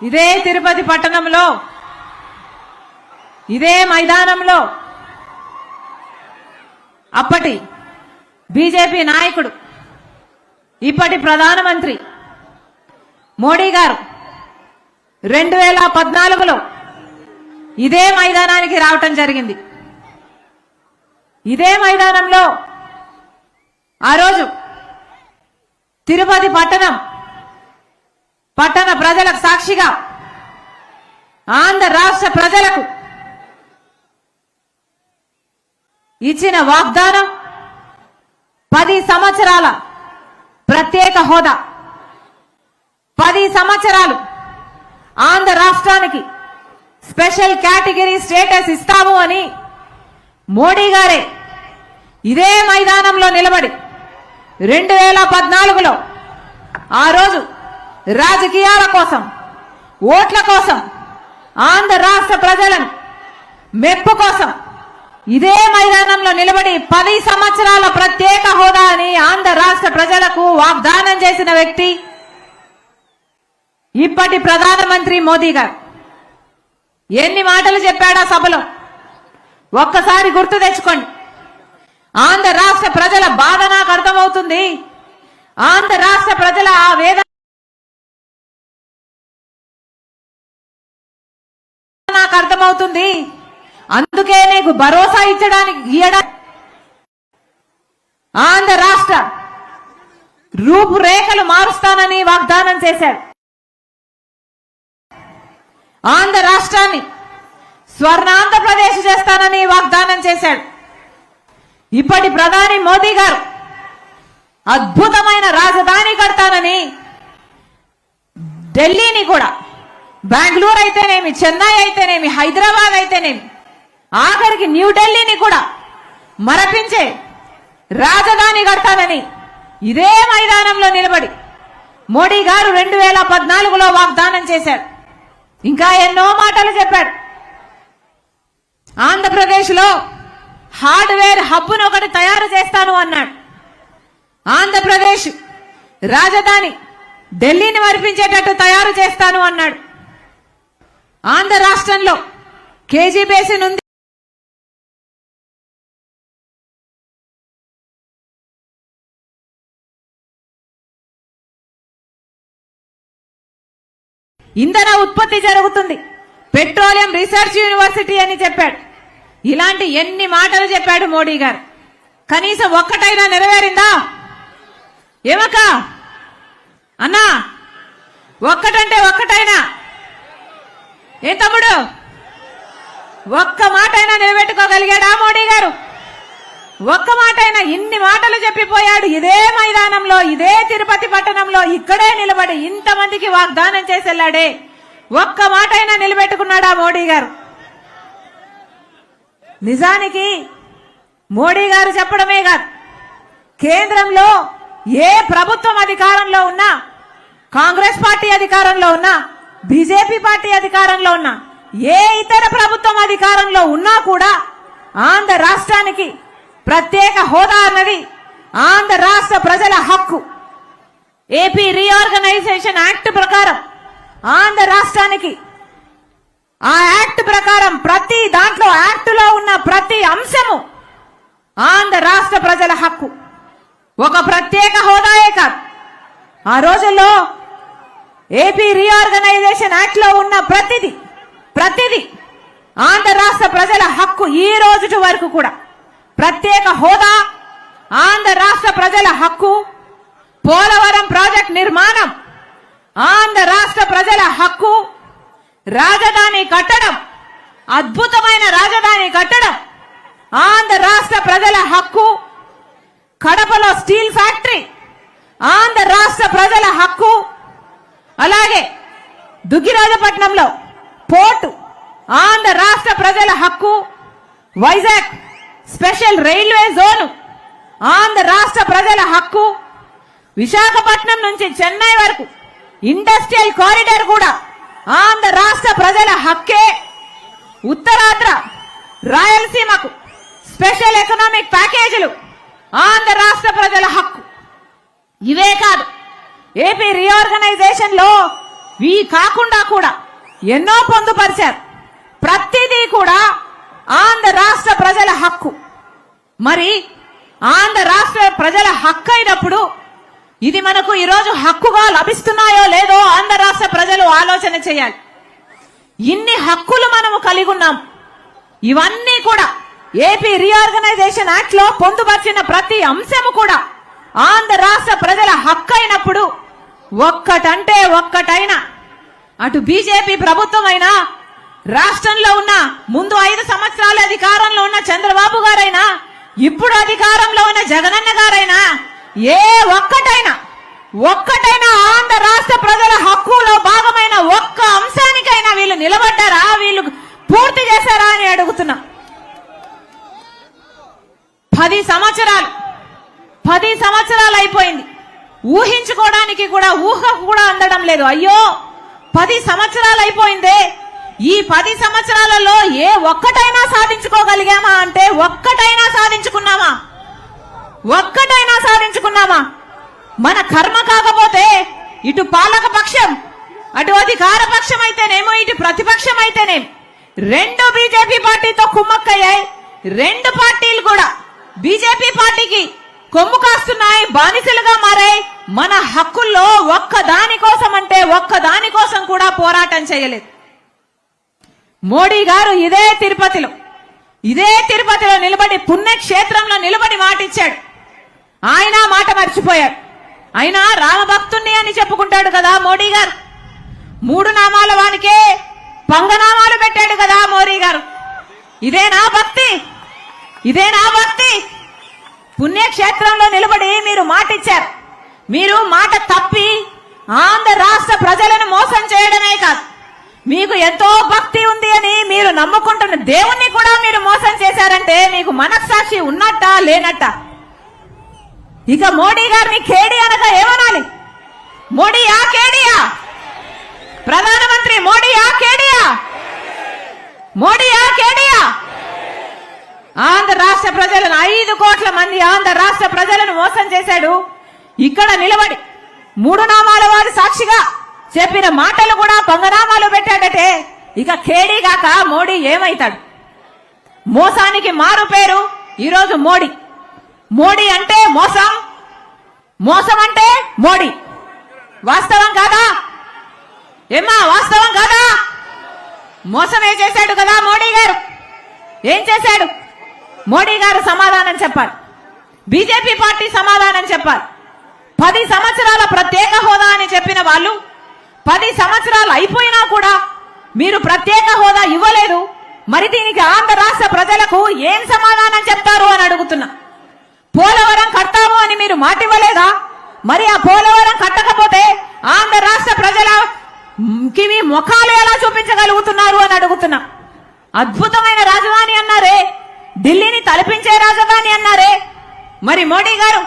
ఇదే తిరుపతి పట్టణంలో ఇదే మైదానంలో అప్పటి బీజేపీ నాయకుడు ఇప్పటి ప్రధానమంత్రి మోడీ గారు 2014లో ఇదే మైదానానికి రావటం జరిగింది. ఇదే మైదానంలో ఆ రోజు తిరుపతి పట్టణ ప్రజలకు సాక్షిగా ఆంధ్ర రాష్ట్ర ప్రజలకు ఇచ్చిన వాగ్దానం 10 సంవత్సరాల ప్రత్యేక హోదా, 10 సంవత్సరాలు ఆంధ్ర రాష్ట్రానికి స్పెషల్ కేటగిరీ స్టేటస్ ఇస్తాము అని మోడీ గారే ఇదే మైదానంలో నిలబడి 2014లో ఆ రోజు రాజకీయాల కోసం, ఓట్ల కోసం, ఆంధ్ర రాష్ట్ర ప్రజలను మెప్పు కోసం ఇదే మైదానంలో నిలబడి 10 సంవత్సరాల ప్రత్యేక హోదా అని ఆంధ్ర రాష్ట్ర ప్రజలకు వాగ్దానం చేసిన వ్యక్తి ఇప్పటి ప్రధానమంత్రి మోదీ గారు. ఎన్ని మాటలు చెప్పాడా సభలో ఒక్కసారి గుర్తు తెచ్చుకోండి. ఆంధ్ర రాష్ట్ర ప్రజల బాధ నాకు అర్థమవుతుంది, ఆంధ్ర రాష్ట్ర ప్రజల ఆ వేదన నాకు అర్థమవుతుంది, అందుకే నీకు భరోసా ఇవ్వడానికి ఆంధ్ర రాష్ట్ర రూపురేఖలు మారుస్తానని వాగ్దానం చేశాడు. ఆంధ్ర రాష్ట్రాన్ని స్వర్ణాంధ్రప్రదేశ్ చేస్తానని వాగ్దానం చేశాడు. ఇప్పటి ప్రధాని మోదీ గారు అద్భుతమైన రాజధాని కడతానని ఢిల్లీని కూడా, బెంగళూరు అయితేనేమి, చెన్నై అయితేనేమి, హైదరాబాద్ అయితేనేమి, ఆఖరికి న్యూఢిల్లీని కూడా మరపించే రాజధాని కడతానని ఇదే మైదానంలో నిలబడి మోడీ గారు 2014లో వాగ్దానం చేశాడు. ఇంకా ఎన్నో మాటలు చెప్పాడు. ఆంధ్రప్రదేశ్లో హార్డ్వేర్ హబ్ను ఒకటి తయారు చేస్తాను అన్నాడు. ఆంధ్రప్రదేశ్ రాజధాని ఢిల్లీని మరిపించేటట్టు తయారు చేస్తాను అన్నాడు. ఆంధ్ర రాష్ట్రంలో కేజీ బేసిన్ ఉంది, ఇంధన ఉత్పత్తి జరుగుతుంది, పెట్రోలియం రీసెర్చ్ యూనివర్సిటీ అని చెప్పాడు. ఇలాంటి ఎన్ని మాటలు చెప్పాడు మోడీ గారు. కనీసం ఒక్కటైనా నెరవేరిందా? ఏమక్క అన్నా, ఒక్కటంటే ఒక్కటైనా, ఏ తమ్ముడు, ఒక్క మాటైనా నిలబెట్టుకోగలిగాడా మోడీ గారు? ఒక్క మాటైనా? ఇన్ని మాటలు చెప్పిపోయాడు ఇదే మైదానంలో, ఇదే తిరుపతి పట్టణంలో, ఇక్కడే నిలబడి ఇంతమందికి వాగ్దానం చేసేలాడే ఒక్క మాటైనా నిలబెట్టుకున్నాడా మోడీ గారు? నిజానికి మోడీ గారు చెప్పడమే కాదు, కేంద్రంలో ఏ ప్రభుత్వం అధికారంలో ఉన్నా, కాంగ్రెస్ పార్టీ అధికారంలో ఉన్నా, బీజేపీ పార్టీ అధికారంలో ఉన్నా, ఏ ఇతర ప్రభుత్వం అధికారంలో ఉన్నా కూడా ఆంధ్ర రాష్ట్రానికి ప్రత్యేక హోదా అన్నది ఆంధ్ర రాష్ట్ర ప్రజల హక్కు. ఏపీ రీఆర్గనైజేషన్ యాక్ట్ ప్రకారం ఆంధ్ర రాష్ట్రానికి, ఆ యాక్ట్ ప్రకారం ప్రతి దాంట్లో, యాక్టులో ఉన్న ప్రతి అంశము ఆంధ్ర రాష్ట్ర ప్రజల హక్కు. ఒక ప్రత్యేక హోదాయే కాదు, ఆ రోజుల్లో ఏపీ రీఆర్గనైజేషన్ యాక్ట్ లో ఉన్న ప్రతిది ఆంధ్ర రాష్ట్ర ప్రజల హక్కు. ఈ రోజు వరకు కూడా ప్రత్యేక హోదా ఆంధ్ర రాష్ట్ర ప్రజల హక్కు. పోలవరం ప్రాజెక్ట్ నిర్మాణం ఆంధ్ర రాష్ట్ర ప్రజల హక్కు. రాజధాని కట్టడం, అద్భుతమైన రాజధాని కట్టడం ఆంధ్ర రాష్ట్ర ప్రజల హక్కు. కడపలో స్టీల్ ఫ్యాక్టరీ ఆంధ్ర రాష్ట్ర ప్రజల హక్కు. అలాగే దుగ్గిరాజపట్నంలో పోర్టు ఆంధ్ర రాష్ట్ర ప్రజల హక్కు. Vizag special railway zone Andhra రాష్ట్ర ప్రజల హక్కు. విశాఖపట్నం నుంచి చెన్నై వరకు ఇండస్ట్రియల్ కారిడార్ కూడా ఆంధ్ర రాష్ట్ర ప్రజల హక్కే. ఉత్తరాంధ్ర రాయలసీమకు స్పెషల్ ఎకనామిక్ ప్యాకేజీలు ఆంధ్ర రాష్ట్ర ప్రజల హక్కు. ఇవే కాదు, ఏపీ రీఆర్గనైజేషన్ లో ఇవి కాకుండా కూడా ఎన్నో పొందుపరిచారు. ప్రతిదీ కూడా ఆంధ్ర రాష్ట్ర ప్రజల హక్కు. మరి ఆంధ్ర రాష్ట్ర ప్రజల హక్కు అయినప్పుడు ఇది మనకు ఈరోజు హక్కుగా లభిస్తున్నాయో లేదో ఆంధ్ర రాష్ట్ర ప్రజలు ఆలోచన చేయాలి. ఇన్ని హక్కులు మనము కలిగి ఉన్నాం. ఇవన్నీ కూడా ఏపీ రీఆర్గనైజేషన్ యాక్ట్ లో పొందుపరిచిన ప్రతి అంశము కూడా ఆంధ్ర రాష్ట్ర ప్రజల హక్కు అయినప్పుడు ఒక్కటంటే ఒక్కటైనా అటు బీజేపీ ప్రభుత్వం అయినా, రాష్ట్రంలో ఉన్న ముందు 5 సంవత్సరాలు అధికారంలో ఉన్న చంద్రబాబు గారైనా, ఇప్పుడు అధికారంలో ఉన్న జగనన్న గారైనా ఏ ఒక్కటైనా ఆంధ్ర రాష్ట్ర ప్రజల హక్కులో భాగమైన ఒక్క అంశానికైనా వీళ్ళు నిలబడ్డారా, వీళ్ళు పూర్తి చేశారా అని అడుగుతున్నా. 10 సంవత్సరాలు అయిపోయింది. ఊహించుకోవడానికి కూడా ఊహకు కూడా అందడం లేదు. అయ్యో 10 సంవత్సరాలు అయిపోయిందే, ఈ 10 సంవత్సరాలలో ఏ ఒక్కటైనా సాధించుకోగలిగామా అంటే ఒక్కటైనా సాధించుకున్నామా? మన కర్మ కాకపోతే ఇటు పాలక పక్షం, అటు అధికార పక్షం అయితేనేమో, ఇటు ప్రతిపక్షం అయితేనేమి 2 బీజేపీ పార్టీతో కుమ్మక్కయ్యాయి. 2 పార్టీలు కూడా బీజేపీ పార్టీకి కొమ్ము కాస్తున్నాయి, బానిసలుగా మారాయి. మన హక్కుల్లో ఒక్కదాని కోసం కూడా పోరాటం చేయలేదు. మోడీ గారు ఇదే తిరుపతిలో నిలబడి, పుణ్యక్షేత్రంలో నిలబడి మాటిచ్చాడు. ఆయన మాట మర్చిపోయాడు. ఆయన రామభక్తుణ్ణి అని చెప్పుకుంటాడు కదా మోడీ గారు. 3 నామాల వానికే పంగనామాలు పెట్టాడు కదా మోడీ గారు. ఇదేనా భక్తి? పుణ్యక్షేత్రంలో నిలబడి మీరు మాటిచ్చారు. మీరు మాట తప్పి ఆంధ్ర రాష్ట్ర ప్రజలను మోసం చేయడమే కాదు, మీకు ఎంతో భక్తి ఉంది అని మీరు నమ్ముకుంటున్న దేవుణ్ణి కూడా మీరు మోసం చేశారంటే మీకు మనస్సాక్షి ఉన్నట్టా లేనట్టా? ఇక మోడీ గారిని కేడి అనగా ఏమనాలి? మోడీయా కేడియా? ప్రధానమంత్రి మోడీయా కేడియా? ఆంధ్ర రాష్ట్ర ప్రజలను 5 కోట్ల మంది ఆంధ్ర రాష్ట్ర ప్రజలను మోసం చేశాడు. ఇక్కడ నిలబడి 3 నామాల వారి సాక్షిగా చెప్పిన మాటలు కూడా పంగనామాలు పెట్టాడటే ఇక కేడీ గాక మోడీ ఏమైతాడు? మోసానికి మారు పేరు ఈరోజు మోడీ అంటే మోసం అంటే మోడీ. వాస్తవం కాదా? వాస్తవం కాదా? మోసమే చేశాడు కదా మోడీ గారు. ఏం చేశాడు? మోడీ గారు సమాధానం చెప్పాలి, బీజేపీ పార్టీ సమాధానం చెప్పాలి. 10 సంవత్సరాల ప్రత్యేక హోదా అని చెప్పిన వాళ్ళు 10 సంవత్సరాలు అయిపోయినా కూడా మీరు ప్రత్యేక హోదా ఇవ్వలేదు. మరి దీనికి ఆంధ్ర రాష్ట్ర ప్రజలకు ఏం సమాధానం చెప్తారు అని అడుగుతున్నా. పోలవరం కడతాము అని మీరు మాట ఇవ్వలేదా? మరి ఆ పోలవరం కట్టకపోతే ఆంధ్ర రాష్ట్ర ప్రజలకి మీ ముఖాలు ఎలా చూపించగలుగుతున్నారు అని అడుగుతున్నా. అద్భుతమైన రాజధాని అన్నారే, ఢిల్లీని తలపించే రాజధాని అన్నారే. మరి మోడీ గారు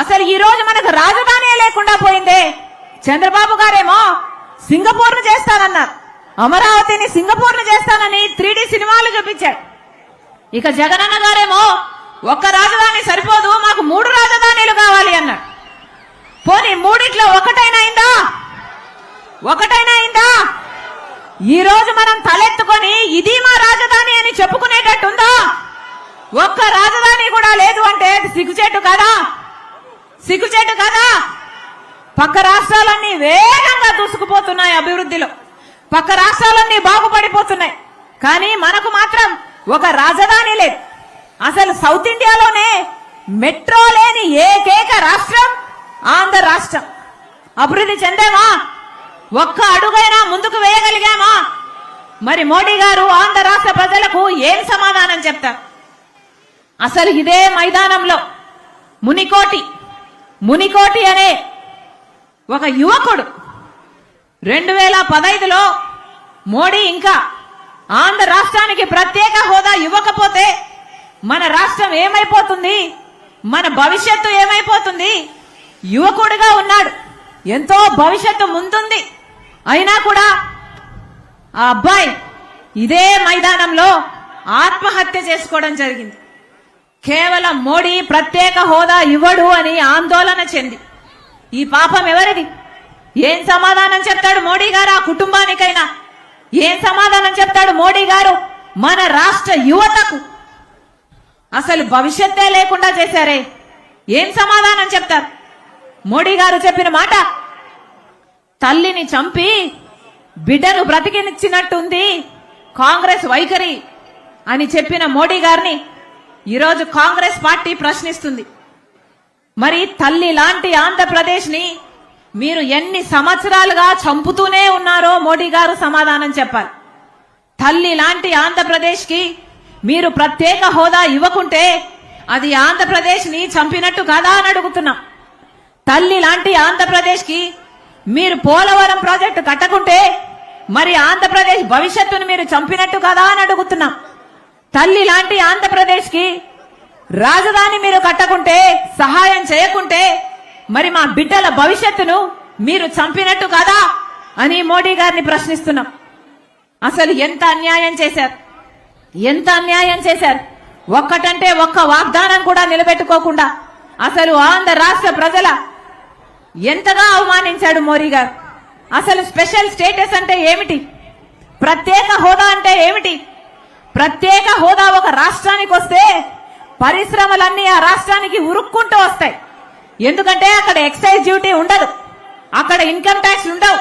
అసలు ఈ రోజు మనకు రాజధాని లేకుండా పోయిందే. చంద్రబాబు గారేమో సింగపూర్ను చేస్తానన్నారు, అమరావతిని సింగపూర్ను చేస్తానని 3D సినిమాలు చూపించాడు. ఇక జగనన్న గారేమో ఒక్క రాజధాని సరిపోదు, మాకు 3 రాజధానులు కావాలి అన్నాడు. పోనీ 3 ఒకటైనా అయిందా? ఈ రోజు మనం తలెత్తుకొని ఇది మా రాజధాని అని చెప్పుకునేటట్టుందా? ఒక్క రాజధాని కూడా లేదు అంటే సిగ్గుచేటు కదా? పక్క రాష్ట్రాలన్నీ వేగంగా దూసుకుపోతున్నాయి అభివృద్ధిలో, పక్క రాష్ట్రాలన్నీ బాగుపడిపోతున్నాయి. కానీ మనకు మాత్రం ఒక రాజధాని లేదు. అసలు సౌత్ ఇండియాలోనే మెట్రో లేని ఏకైక రాష్ట్రం ఆంధ్ర రాష్ట్రం. అభివృద్ధి చెందామా? ఒక్క అడుగైనా ముందుకు వేయగలిగామా? మరి మోడీ గారు ఆంధ్ర రాష్ట్ర ప్రజలకు ఏం సమాధానం చెప్తారు? అసలు ఇదే మైదానంలో మునికోటి అనే ఒక యువకుడు 2015లో మోడీ ఇంకా ఆంధ్ర రాష్ట్రానికి ప్రత్యేక హోదా ఇవ్వకపోతే మన రాష్ట్రం ఏమైపోతుంది, మన భవిష్యత్తు ఏమైపోతుంది? యువకుడిగా ఉన్నాడు, ఎంతో భవిష్యత్తు ముందుంది. అయినా కూడా ఆ అబ్బాయి ఇదే మైదానంలో ఆత్మహత్య చేసుకోవడం జరిగింది. కేవలం మోడీ ప్రత్యేక హోదా ఇవ్వడు అని ఆందోళన చెంది. ఈ పాపం ఎవరిది? ఏం సమాధానం చెప్తాడు మోడీ గారు ఆ కుటుంబానికైనా? ఏం సమాధానం చెప్తాడు మోడీ గారు మన రాష్ట్ర యువతకు? అసలు భవిష్యత్తే లేకుండా చేశారే, ఏం సమాధానం చెప్తారు? మోడీ గారు చెప్పిన మాట, తల్లిని చంపి బిడ్డను బ్రతికినిచ్చినట్టుంది కాంగ్రెస్ వైఖరి అని చెప్పిన మోడీ గారిని ఈరోజు కాంగ్రెస్ పార్టీ ప్రశ్నిస్తుంది. మరి తల్లి లాంటి ఆంధ్రప్రదేశ్ ని మీరు ఎన్ని సంవత్సరాలుగా చంపుతూనే ఉన్నారో మోడీ గారు సమాధానం చెప్పాలి. తల్లి లాంటి ఆంధ్రప్రదేశ్ కి మీరు ప్రత్యేక హోదా ఇవ్వకుంటే అది ఆంధ్రప్రదేశ్ ని చంపినట్టు కాదా అని అడుగుతున్నాం. తల్లి లాంటి ఆంధ్రప్రదేశ్ కి మీరు పోలవరం ప్రాజెక్టు కట్టకుంటే మరి ఆంధ్రప్రదేశ్ భవిష్యత్తును మీరు చంపినట్టు కాదా అని అడుగుతున్నాం. తల్లి లాంటి ఆంధ్రప్రదేశ్ కి రాజధాని మీరు కట్టకుంటే, సహాయం చేయకుంటే మరి మా బిడ్డల భవిష్యత్తును మీరు చంపినట్టు కాదా అని మోడీ గారిని ప్రశ్నిస్తున్నాం. అసలు ఎంత అన్యాయం చేశారు, ఎంత అన్యాయం చేశారు. ఒక్కటంటే ఒక్క వాగ్దానం కూడా నిలబెట్టుకోకుండా అసలు ఆంధ్ర రాష్ట్ర ప్రజల ఎంతగా అవమానించాడు మోడీ గారు. అసలు స్పెషల్ స్టేటస్ అంటే ఏమిటి? ప్రత్యేక హోదా అంటే ఏమిటి? ప్రత్యేక హోదా ఒక రాష్ట్రానికి వస్తే పరిశ్రమలన్నీ ఆ రాష్ట్రానికి ఉరుక్కుంటూ వస్తాయి. ఎందుకంటే అక్కడ ఎక్సైజ్ డ్యూటీ ఉండదు, అక్కడ ఇన్కమ్ ట్యాక్స్ ఉండవు,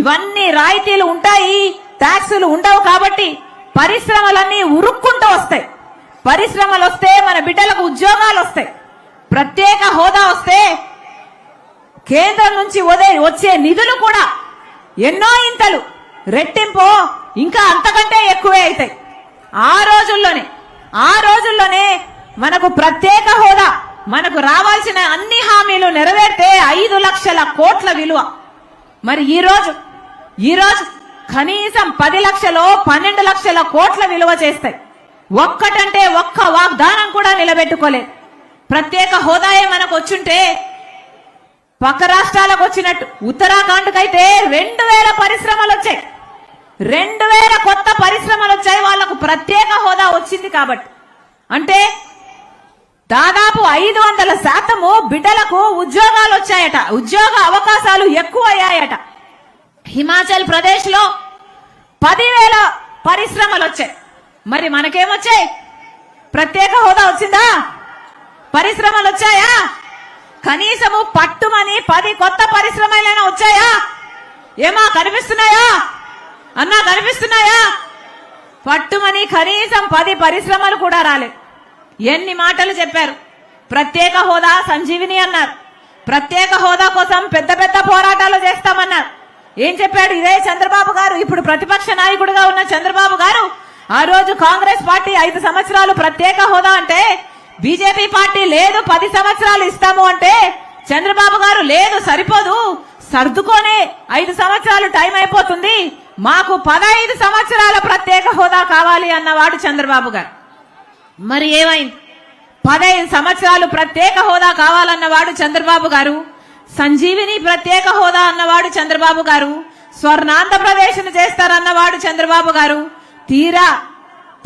ఇవన్నీ రాయితీలు ఉంటాయి, ట్యాక్సులు ఉండవు. కాబట్టి పరిశ్రమలన్నీ ఉరుక్కుంటూ వస్తాయి. పరిశ్రమలు వస్తే మన బిడ్డలకు ఉద్యోగాలు వస్తాయి. ప్రత్యేక హోదా వస్తే కేంద్రం నుంచి వచ్చే నిధులు కూడా ఎన్నో ఇంతలు రెట్టింపు ఇంకా అంతకంటే ఎక్కువే అవుతాయి. ఆ రోజుల్లోనే మనకు ప్రత్యేక హోదా, మనకు రావాల్సిన అన్ని హామీలు నెరవేర్తే 5 లక్షల కోట్ల విలువ. మరి ఈ రోజు కనీసం 10 లక్షలు 12 లక్షల కోట్ల విలువ చేస్తాయి. ఒక్కటంటే ఒక్క వాగ్దానం కూడా నిలబెట్టుకోలేదు. ప్రత్యేక హోదాయే మనకు వచ్చుంటే పక్క రాష్ట్రాలకు వచ్చినట్టు ఉత్తరాఖండ్ కైతే 2000 పరిశ్రమలు వచ్చాయి, 2000 కొత్త పరిశ్రమలు వచ్చాయి. వాళ్లకు ప్రత్యేక హోదా వచ్చింది కాబట్టి. అంటే దాదాపు 500% బిడ్డలకు ఉద్యోగాలు వచ్చాయట, ఉద్యోగ అవకాశాలు ఎక్కువ అయ్యాయట. హిమాచల్ ప్రదేశ్ లో 10,000 పరిశ్రమలు వచ్చాయి. మరి మనకేమొచ్చాయి? ప్రత్యేక హోదా వచ్చిందా? పరిశ్రమలు వచ్చాయా? కనీసము పట్టుమని 10 కొత్త పరిశ్రమలైనా వచ్చాయా? ఏమా కనిపిస్తున్నాయా అన్నా? కనిపిస్తున్నాయా? పట్టుమని కనీసం 10 పరిశ్రమలు కూడా రాలేదు. ఎన్ని మాటలు చెప్పారు. ప్రత్యేక హోదా సంజీవిని అన్నారు. ప్రత్యేక హోదా కోసం పెద్ద పెద్ద పోరాటాలు చేస్తామన్నారు. ఏం చెప్పాడు ఇదే చంద్రబాబు గారు? ఇప్పుడు ప్రతిపక్ష నాయకుడిగా ఉన్న చంద్రబాబు గారు ఆ రోజు కాంగ్రెస్ పార్టీ 5 సంవత్సరాలు ప్రత్యేక హోదా అంటే, బీజేపీ పార్టీ లేదు 10 సంవత్సరాలు ఇస్తాము అంటే చంద్రబాబు గారు లేదు సరిపోదు, సర్దుకోనే 5 సంవత్సరాలు టైం అయిపోతుంది, మాకు 15 సంవత్సరాల ప్రత్యేక హోదా కావాలి అన్నవాడు చంద్రబాబు గారు. మరి ఏమైంది? 15 సంవత్సరాలు ప్రత్యేక హోదా కావాలన్నవాడు చంద్రబాబు గారు, సంజీవిని ప్రత్యేక హోదా అన్నవాడు చంద్రబాబు గారు, స్వర్ణాంధ్రప్రదేశ్ ను చేస్తారన్నవాడు చంద్రబాబు గారు. తీరా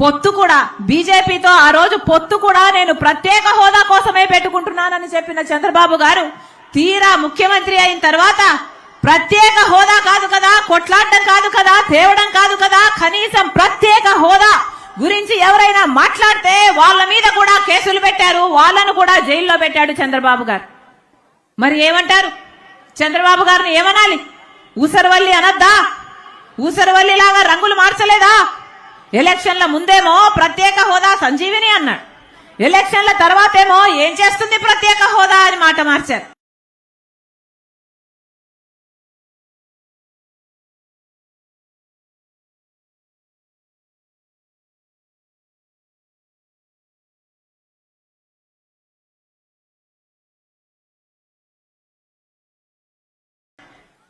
పొత్తు కూడా బీజేపీతో ఆ రోజు పొత్తు కూడా నేను ప్రత్యేక హోదా కోసమే పెట్టుకుంటున్నానని చెప్పిన చంద్రబాబు గారు తీరా ముఖ్యమంత్రి అయిన తర్వాత ప్రత్యేక హోదా కాదు కదా, కొట్లాడడం కాదు కదా, తేవడం కాదు కదా, కనీసం ప్రత్యేక హోదా గురించి ఎవరైనా మాట్లాడితే వాళ్ళ మీద కూడా కేసులు పెట్టారు, వాళ్ళను కూడా జైల్లో పెట్టాడు చంద్రబాబు గారు. మరి ఏమంటారు? చంద్రబాబు గారిని ఏమనాలి? ఊసరవల్లి అనద్దా? ఊసరవల్లి లాగా రంగులు మార్చలేదా? ఎలక్షన్ల ముందేమో ప్రత్యేక హోదా సంజీవిని అన్నాడు, ఎలక్షన్ల తర్వాతేమో ఏం చేస్తుంది ప్రత్యేక హోదా అని మాట మార్చారు.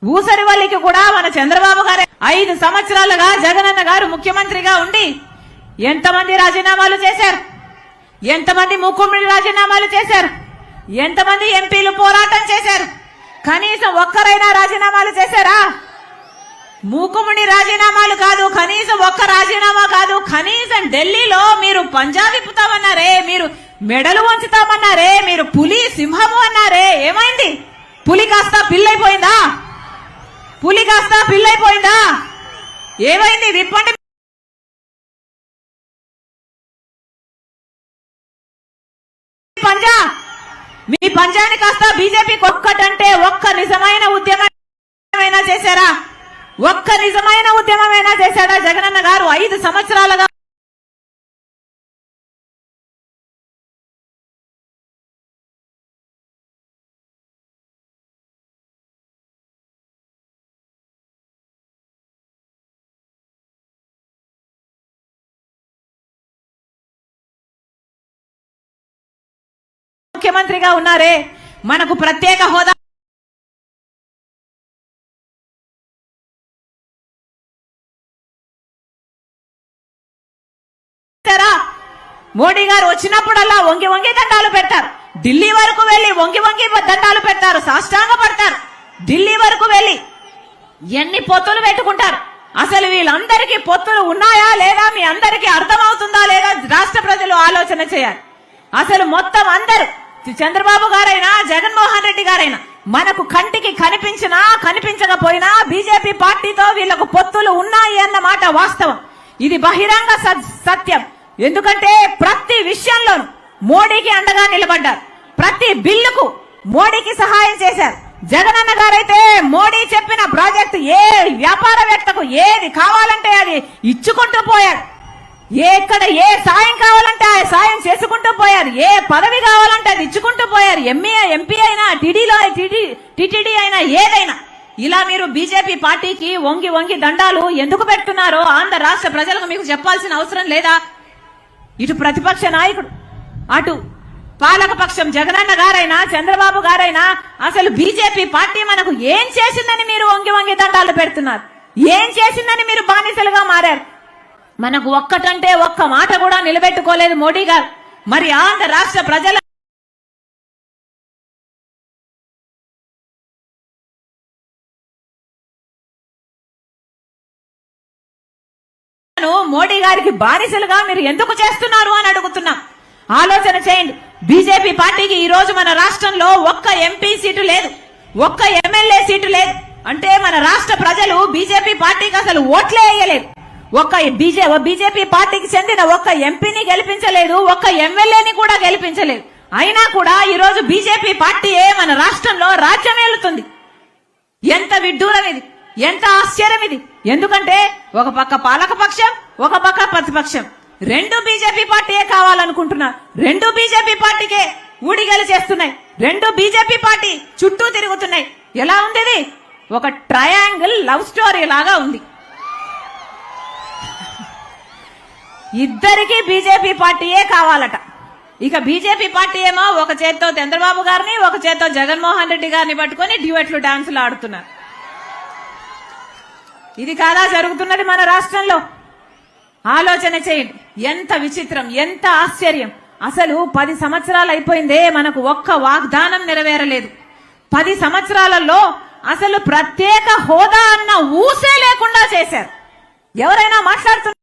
ఊసరివల్లికి కూడా మన చంద్రబాబు గారే 5 సంవత్సరాలుగా జగనన్న గారు ముఖ్యమంత్రిగా ఉండి ఎంతమంది రాజీనామాలు చేశారు? ఎంతమంది ముఖ్యమంత్రి రాజీనామాలు చేశారు? ఎంతమంది ఎంపీలు పోరాటం చేశారు? కనీసం ఒక్కరైనా రాజీనామాలు చేశారా? మూకుముడి రాజీనామాలు కాదు, కనీసం ఒక్క రాజీనామా కాదు. కనీసం ఢిల్లీలో మీరు పంజాబ్ ఇప్పుతామన్నారే, మీరు మెడలు వంచుతామన్నారే, మీరు పులి సింహము అన్నారే, ఏమైంది? పులి కాస్త పిల్లైపోయిందా? పులి కాస్త పిల్లైపోయిందా? ఏమైంది? విప్పండి పంజా. మీ పంజాని కాస్త బీజేపీ ఒక్కటంటే ఒక్క నిజమైన ఉద్యమమైనా చేశారా? ఒక్క నిజమైన ఉద్యమమైనా చేశాడా జగనన్న గారు 5 సంవత్సరాలుగా? ముఖ్యమంత్రిగా ఉన్నారే, మనకు ప్రత్యేక హోదా మోడీ గారు వచ్చినప్పుడల్లా వంగి వంగి దండాలు పెడతారు. ఢిల్లీ వరకు వెళ్లి వంగి వంగి దండాలు పెడతారు, సాష్టాంగ పడతారు. ఢిల్లీ వరకు వెళ్లి ఎన్ని పొత్తులు పెట్టుకుంటారు? అసలు వీళ్ళందరికీ పొత్తులు ఉన్నాయా లేదా మీ అందరికీ అర్థమవుతుందా లేదా రాష్ట్ర ప్రజలు ఆలోచన చేయాలి. అసలు మొత్తం అందరూ చంద్రబాబు గారైనా జగన్మోహన్ రెడ్డి గారైనా మనకు కంటికి కనిపించినా కనిపించకపోయినా బీజేపీ పార్టీతో వీళ్లకు పొత్తులు ఉన్నాయి అన్న మాట వాస్తవం. ఇది బహిరంగ సత్యం. ఎందుకంటే ప్రతి విషయంలోనూ మోడీకి అండగా నిలబడ్డారు. ప్రతి బిల్లుకు మోడీకి సహాయం చేశారు. జగనన్న గారైతే మోడీ చెప్పిన ప్రాజెక్టు ఏ వ్యాపారవేత్తకు ఏది కావాలంటే అది ఇచ్చుకుంటూ పోయారు. ఎక్కడ ఏ సాయం కావాలంటే ఆ సాయం చేసుకుంటూ పోయారు. ఏ పదవి కావాలంటే అది ఇచ్చుకుంటూ పోయారు. ఎంపీ అయినా టిటిడి అయినా ఏదైనా. ఇలా మీరు బీజేపీ పార్టీకి వంగి వంగి దండాలు ఎందుకు పెడుతున్నారో ఆంధ్ర రాష్ట్ర ప్రజలకు మీకు చెప్పాల్సిన అవసరం లేదా? ఇటు ప్రతిపక్ష నాయకుడు, అటు పాలకపక్షం జగనన్న గారైనా చంద్రబాబు గారైనా అసలు బీజేపీ పార్టీ మనకు ఏం చేసిందని మీరు వంగి వంగి దండాలు పెడుతున్నారు? ఏం చేసిందని మీరు బానిసలుగా మారారు? మనకు ఒక్కటంటే ఒక్క మాట కూడా నిలబెట్టుకోలేదు మోడీ గారు. మరి ఆంధ్ర రాష్ట్ర ప్రజల మోడీ గారికి బానిసలుగా మీరు ఎందుకు చేస్తున్నారు అని అడుగుతున్నాం. ఆలోచన చేయండి. బీజేపీ పార్టీకి ఈ రోజు మన రాష్ట్రంలో ఒక్క ఎంపీ సీటు లేదు, ఒక్క ఎమ్మెల్యే సీటు లేదు. అంటే మన రాష్ట్ర ప్రజలు బీజేపీ పార్టీకి అసలు ఓట్లే వేయలేదు. ఒక్క బీజేపీ పార్టీకి చెందిన ఒక్క ఎంపీని గెలిపించలేదు, ఒక్క ఎమ్మెల్యేని కూడా గెలిపించలేదు. అయినా కూడా ఈ రోజు బీజేపీ పార్టీయే మన రాష్ట్రంలో రాజ్యం ఏలుతుంది. ఎంత విడ్డూరం ఇది, ఎంత ఆశ్చర్యం ఇది. ఎందుకంటే ఒక పక్క పాలకపక్షం, ఒక పక్క ప్రతిపక్షం, రెండు బీజేపీ పార్టీయే కావాలనుకుంటున్నారు. రెండు బీజేపీ పార్టీకే ఊడిగలు చేస్తున్నాయి. రెండు బీజేపీ పార్టీ చుట్టూ తిరుగుతున్నాయి. ఎలా ఉంది ఇది? ఒక ట్రయాంగిల్ లవ్ స్టోరీ లాగా ఉంది. ఇద్దరికి బీజేపీ పార్టీయే కావాలట. ఇక బీజేపీ పార్టీ ఏమో ఒక చేత్తో చంద్రబాబు గారిని, ఒక చేత్తో జగన్మోహన్ రెడ్డి గారిని పట్టుకొని డ్యూయెట్లు డాన్సులు ఆడుతున్నారు. ఇది కాదా జరుగుతున్నది మన రాష్ట్రంలో? ఆలోచన చేయండి. ఎంత విచిత్రం, ఎంత ఆశ్చర్యం. అసలు 10 సంవత్సరాలు అయిపోయిందే, మనకు ఒక్క వాగ్దానం నెరవేరలేదు. 10 సంవత్సరాలలో అసలు ప్రత్యేక హోదా అన్న ఊసే లేకుండా చేశారు. ఎవరైనా మాట్లాడుతున్నారు?